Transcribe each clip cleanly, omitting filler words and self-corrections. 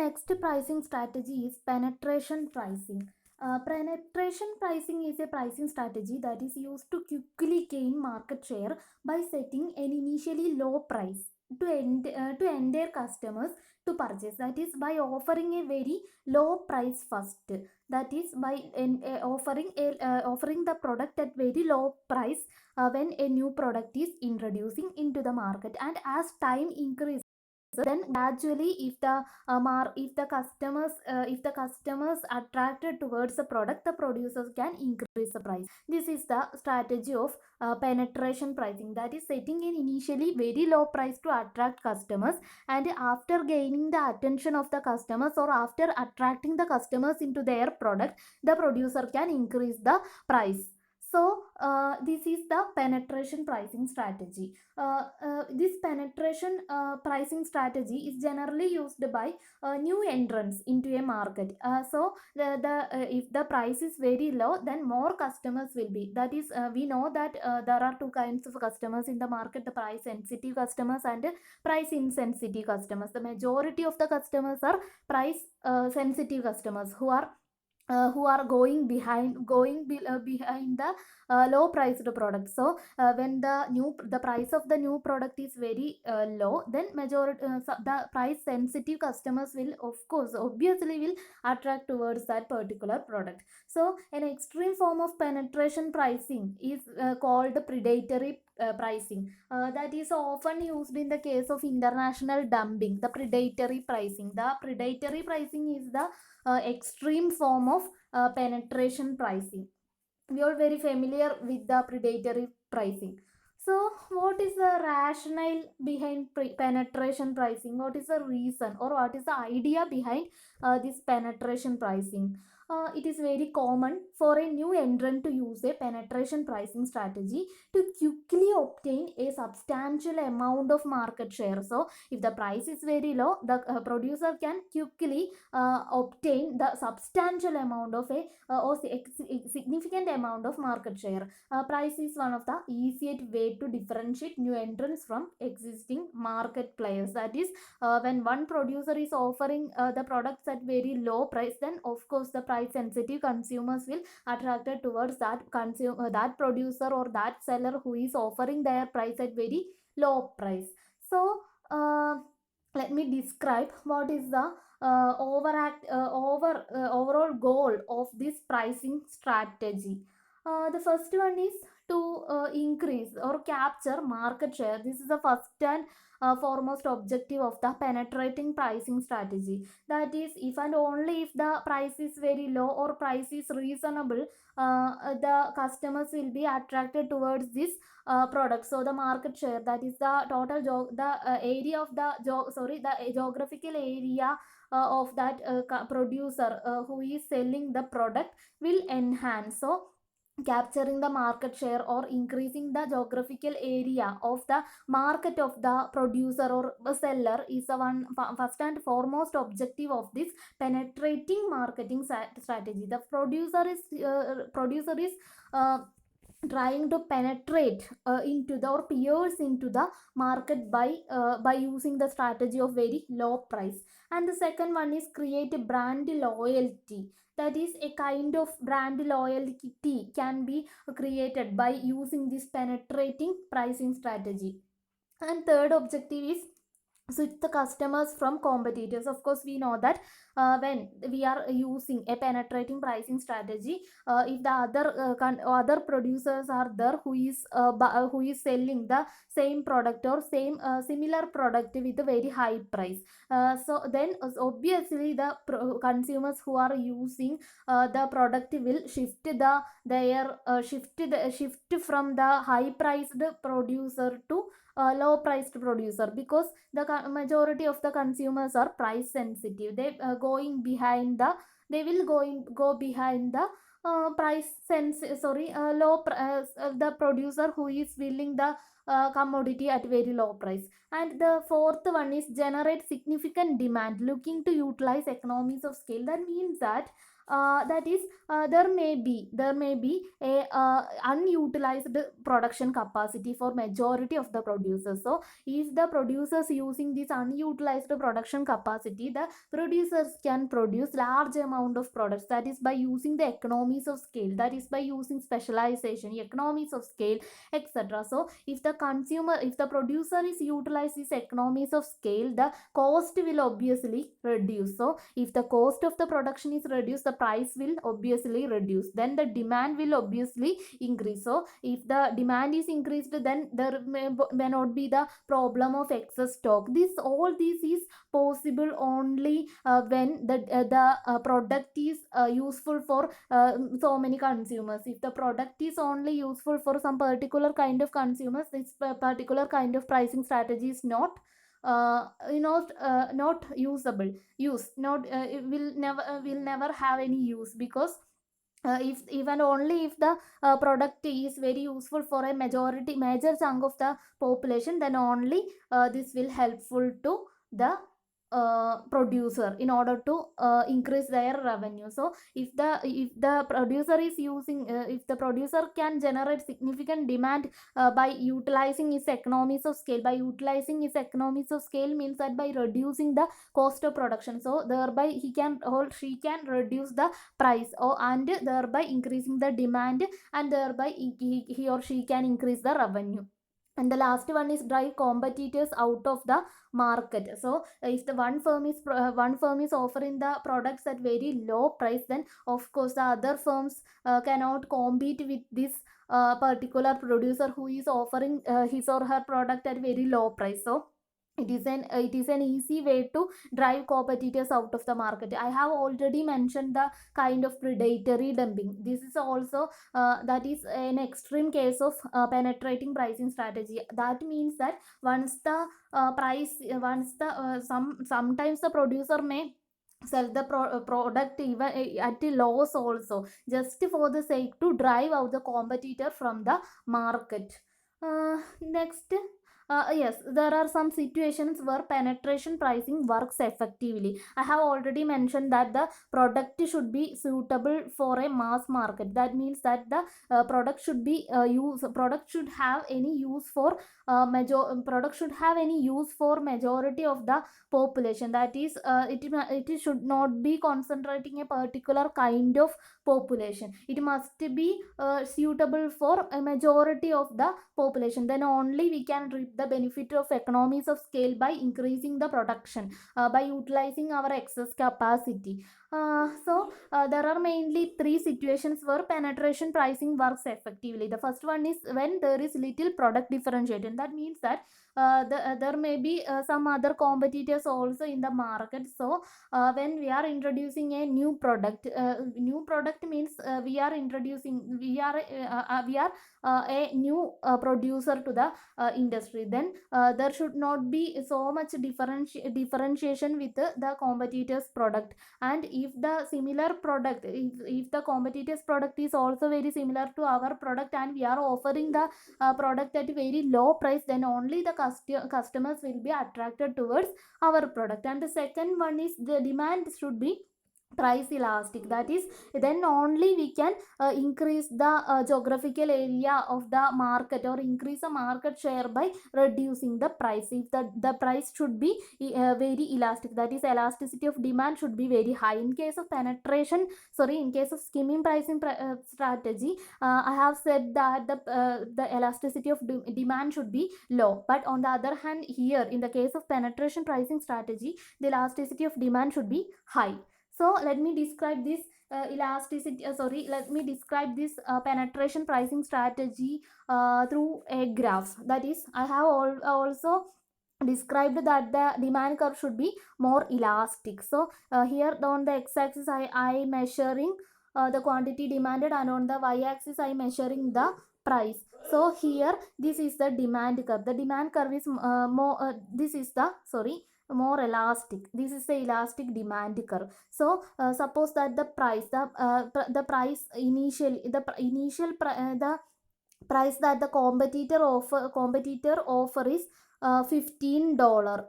Next pricing strategy is penetration pricing. Penetration pricing is a pricing strategy that is used to quickly gain market share by setting an initially low price to enter customers to purchase. That is by offering a very low price first. That is by offering the product at very low price when a new product is introducing into the market, and as time increases, then gradually if the customers attracted towards the product, the producers can increase the price. This is the strategy of penetration pricing, that is setting an initially very low price to attract customers, and after gaining the attention of the customers or after attracting the customers into their product, the producer can increase the price. So this is the penetration pricing strategy. This penetration pricing strategy is generally used by new entrants into a market. If the price is very low, then more customers will be. That is, we know that there are two kinds of customers in the market: the price sensitive customers and price insensitive customers. The majority of the customers are price sensitive customers who are behind the low priced product. So when the price of the new product is very low, then the price sensitive customers will, of course, obviously will attract towards that particular product. So an extreme form of penetration pricing is called predatory pricing. That is often used in the case of international dumping. The predatory pricing is the extreme form of penetration pricing. We are very familiar with the predatory pricing. So what is the rationale behind penetration pricing? What is the reason, or what is the idea behind this penetration pricing? It is very common for a new entrant to use a penetration pricing strategy to quickly obtain a substantial amount of market share. So if the price is very low, the producer can quickly obtain the substantial amount of significant amount of market share. Price is one of the easiest way to differentiate new entrants from existing market players. That is, when one producer is offering the products at very low price, then of course the price sensitive consumers will attracted towards that producer or that seller who is offering their price at very low price. So let me describe what is the overall goal of this pricing strategy. The first one is to increase or capture market share. This is the first and foremost objective of the penetrating pricing strategy. That is, if and only if the price is very low or price is reasonable, the customers will be attracted towards this product. So the market share, that is the total the geographical area of that producer who is selling the product will enhance. So capturing the market share or increasing the geographical area of the market of the producer or seller is the first and foremost objective of this penetrating marketing strategy. The producer is trying to penetrate into the or pierce into the market by using the strategy of very low price. And the second one is create a brand loyalty. That is, a kind of brand loyalty can be created by using this penetrating pricing strategy. And third objective is switch the customers from competitors. Of course, we know that when we are using a penetrating pricing strategy, if the other producers are there who is selling the same product or same similar product with a very high price, so then obviously the consumers who are using the product will shift from the high priced producer to low priced producer, because the majority of the consumers are price sensitive. They will go behind the the producer who is selling the commodity at very low price. And the fourth one is generate significant demand, looking to utilize economies of scale. That means that that is, there may be a unutilized production capacity for majority of the producers. So if the producers using this unutilized production capacity, the producers can produce large amount of products, that is by using the economies of scale, that is by using specialization, economies of scale, etc. So if the producer is utilize these economies of scale, the cost will obviously reduce. So if the cost of the production is reduced, the price will obviously reduce, then the demand will obviously increase. So if the demand is increased, then there may not be the problem of excess stock. This is possible only when the product is useful for so many consumers. If the product is only useful for some particular kind of consumers, this particular kind of pricing strategy is not not usable use not it will never have any use, because if even only if the product is very useful for a major chunk of the population, then only this will helpful to the producer in order to increase their revenue. So if the producer is using if the producer can generate significant demand by utilizing his economies of scale, means that by reducing the cost of production, so thereby he can or she can reduce the price, and thereby increasing the demand, and thereby he or she can increase the revenue. And the last one is drive competitors out of the market. So if the one firm is offering the products at very low price, then of course the other firms cannot compete with this particular producer who is offering his or her product at very low price. So it is an easy way to drive competitors out of the market. I have already mentioned the kind of predatory dumping. This is also that is an extreme case of penetrating pricing strategy. That means that once the sometimes the producer may sell the product even at a loss also, just for the sake to drive out the competitor from the market. Next, yes, there are some situations where penetration pricing works effectively. I have already mentioned that the product should be suitable for a mass market. That means that the product should have any use for majority of the population. That is, it should not be concentrating a particular kind of population. It must be suitable for a majority of the population. Then only we can reap the benefit of economies of scale by increasing the production, by utilizing our excess capacity. There are mainly three situations where penetration pricing works effectively. The first one is when there is little product differentiation. That means that there may be some other competitors also in the market. So when we are introducing a new product means we are a new producer to the industry. Then there should not be so much differentiation with the competitor's product. And if the similar product, if the competitor's product is also very similar to our product, and we are offering the product at very low price, then only the customers will be attracted towards our product. And the second one is the demand should be price elastic. That is, then only we can increase the geographical area of the market, or increase the market share by reducing the price. If the price should be very elastic, that is, elasticity of demand should be very high. In case of skimming pricing strategy, I have said that the elasticity of demand should be low. But on the other hand, here in the case of penetration pricing strategy, the elasticity of demand should be high. So let me describe this penetration pricing strategy through a graph. That is, I have also described that the demand curve should be more elastic. So here on the x-axis I measuring the quantity demanded, and on the y-axis I measuring the price. So here this is the demand curve. The demand curve is more elastic. This is the elastic demand curve. So suppose that the price that the competitor offer is $15.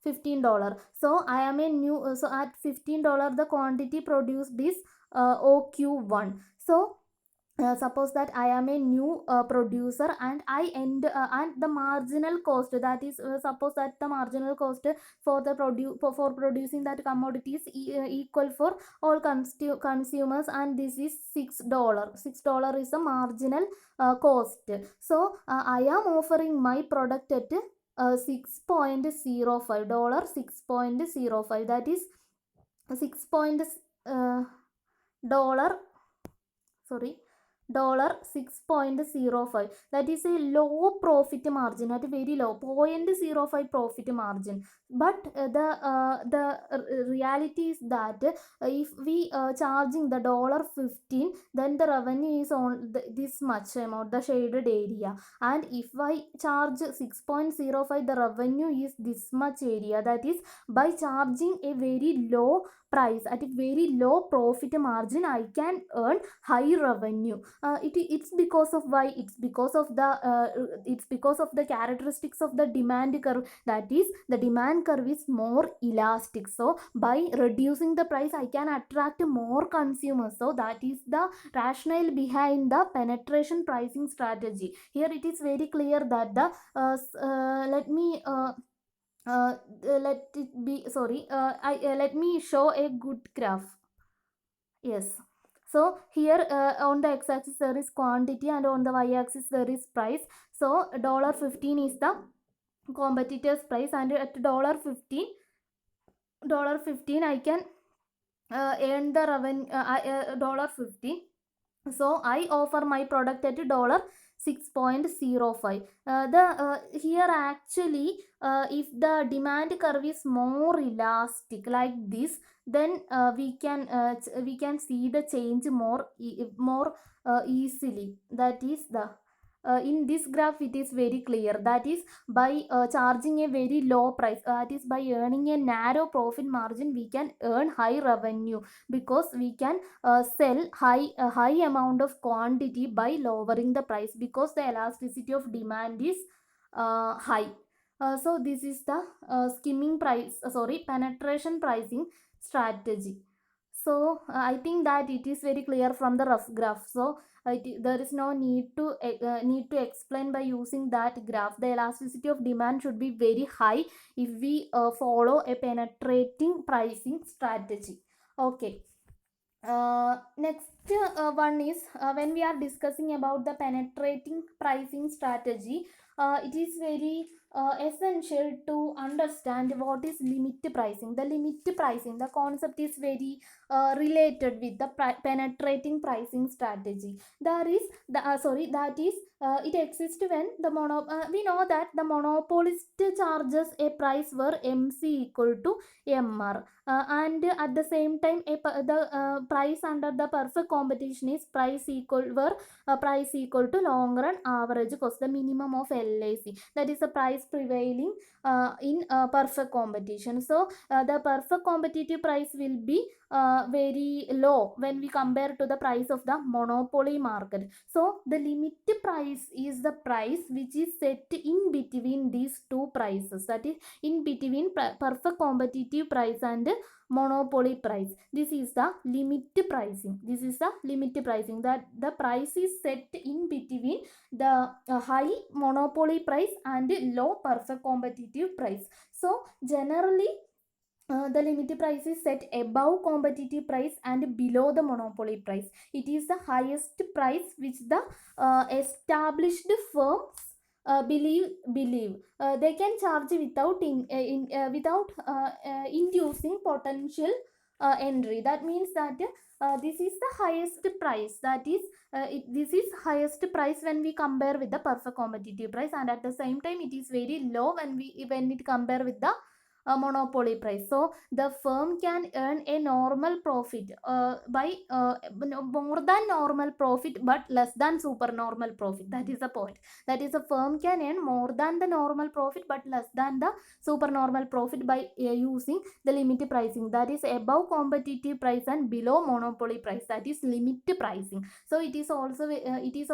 $15. So I am a new so at $15 the quantity produced is OQ1. So suppose that I am a new producer and I end and the marginal cost, that is suppose that the marginal cost for the for producing that commodity is equal for all consumers, and this is $6. $6 is the marginal cost. So I am offering my product at $6.05. 6.05, that is 6 point dollar sorry $6.05. That is a low profit margin, at a very low 0.05 profit margin. But the reality is that if we charging the $15, then the revenue is on this much amount, the shaded area. And if I charge 6.05, the revenue is this much area. That is, by charging a very low price at a very low profit margin, I can earn high revenue. It's because of why? It's because of the characteristics of the demand curve. That is, the demand curve is more elastic. So by reducing the price, I can attract more consumers. So that is the rationale behind the penetration pricing strategy. Here it is very clear that the let it be sorry I let me show a good graph. Yes. So here on the x-axis there is quantity and on the y-axis there is price. So $15 is the competitor's price, and at $15 I can earn the revenue $15. So I offer my product at $6.05. Here actually if the demand curve is more elastic like this, then we can see the change more easily. That is the in this graph it is very clear. That is, by charging a very low price, that is by earning a narrow profit margin, we can earn high revenue, because we can sell a high amount of quantity by lowering the price, because the elasticity of demand is high. So this is the penetration pricing strategy. So I think that it is very clear from the rough graph. So there is no need to explain by using that graph. The elasticity of demand should be very high if we follow a penetrating pricing strategy. Okay. Next one is when we are discussing about the penetrating pricing strategy, it is very essential to understand what is limit pricing. The limit pricing, the concept is very related with the penetrating pricing strategy. There is that is it exists when the we know that the monopolist charges a price where MC equal to MR, and at the same time the price under the perfect competition is price equal to long run average cost, the minimum of LIC. That is the price prevailing in perfect competition. So the perfect competitive price will be very low when we compare to the price of the monopoly market. So the limit price is the price which is set in between these two prices, that is in between perfect competitive price and monopoly price. This is the limit pricing. That the price is set in between the high monopoly price and low perfect competitive price. So generally the limit price is set above competitive price and below the monopoly price. It is the highest price which the established firms believe they can charge without inducing potential entry. That means that this is the highest price. That is this is highest price when we compare with the perfect competitive price, and at the same time it is very low when it compare with the monopoly price. So the firm can earn a normal profit by more than normal profit but less than super normal profit. That is the point. That is, a firm can earn more than the normal profit but less than the super normal profit by using the limit pricing. That is above competitive price and below monopoly price. That is limit pricing. So it is also we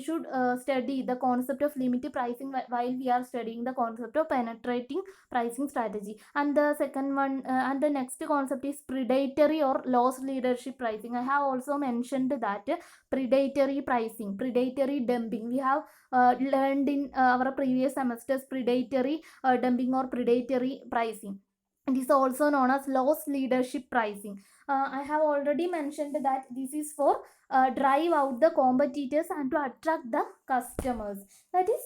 should study the concept of limit pricing while we are studying the concept of penetrating pricing strategy. And the second one, and the next concept is predatory or loss leadership pricing. I have also mentioned that predatory pricing, predatory dumping. We have learned in our previous semesters predatory dumping or predatory pricing. It is also known as loss leadership pricing. I have already mentioned that this is for drive out the competitors and to attract the customers. That is,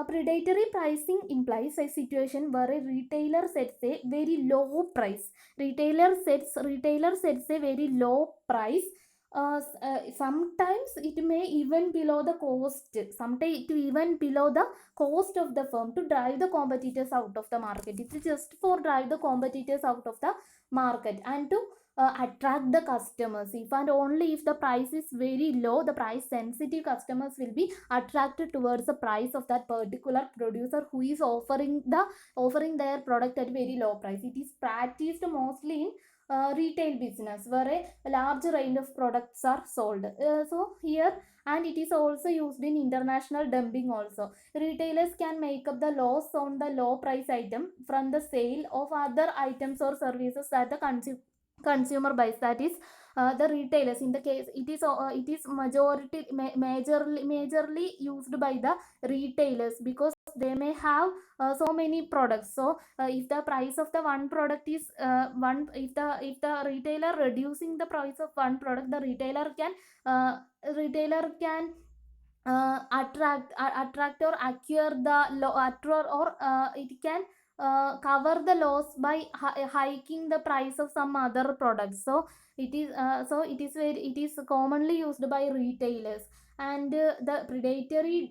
predatory pricing implies a situation where a retailer sets a very low price. Retailer sets a very low price. Sometimes it may even below the cost. Sometimes it even below the cost of the firm to drive the competitors out of the market. It is just for drive the competitors out of the market and to attract the customers. If and only if the price is very low, the price sensitive customers will be attracted towards the price of that particular producer who is offering their product at very low price. It is practiced mostly in retail business where a large range of products are sold. So here, and it is also used in international dumping also. Retailers can make up the loss on the low price item from the sale of other items or services that the consumer buys. That is, the retailers, in the case it is majorly used by the retailers because they may have so many products. So if the price of the one product is one if the retailer reducing the price of one product, the retailer can attract or acquire the or it can cover the loss by hiking the price of some other products. So it is commonly used by retailers. And the predatory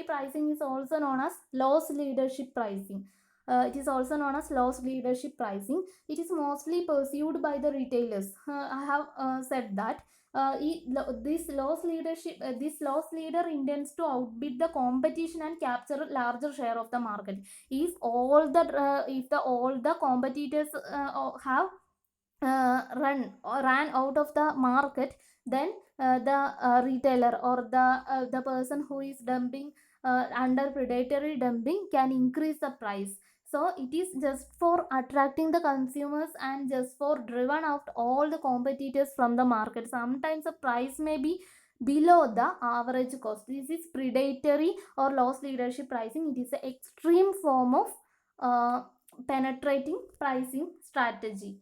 pricing is also known as loss leadership pricing. It is also known as loss leadership pricing. It is mostly pursued by the retailers. I have said that this loss leader intends to outbid the competition and capture a larger share of the market. If all the competitors have ran out of the market, then the retailer or the person who is dumping under predatory dumping can increase the price. So it is just for attracting the consumers and just for driven out all the competitors from the market. Sometimes the price may be below the average cost. This is predatory or loss leadership pricing. It is an extreme form of penetrating pricing strategy.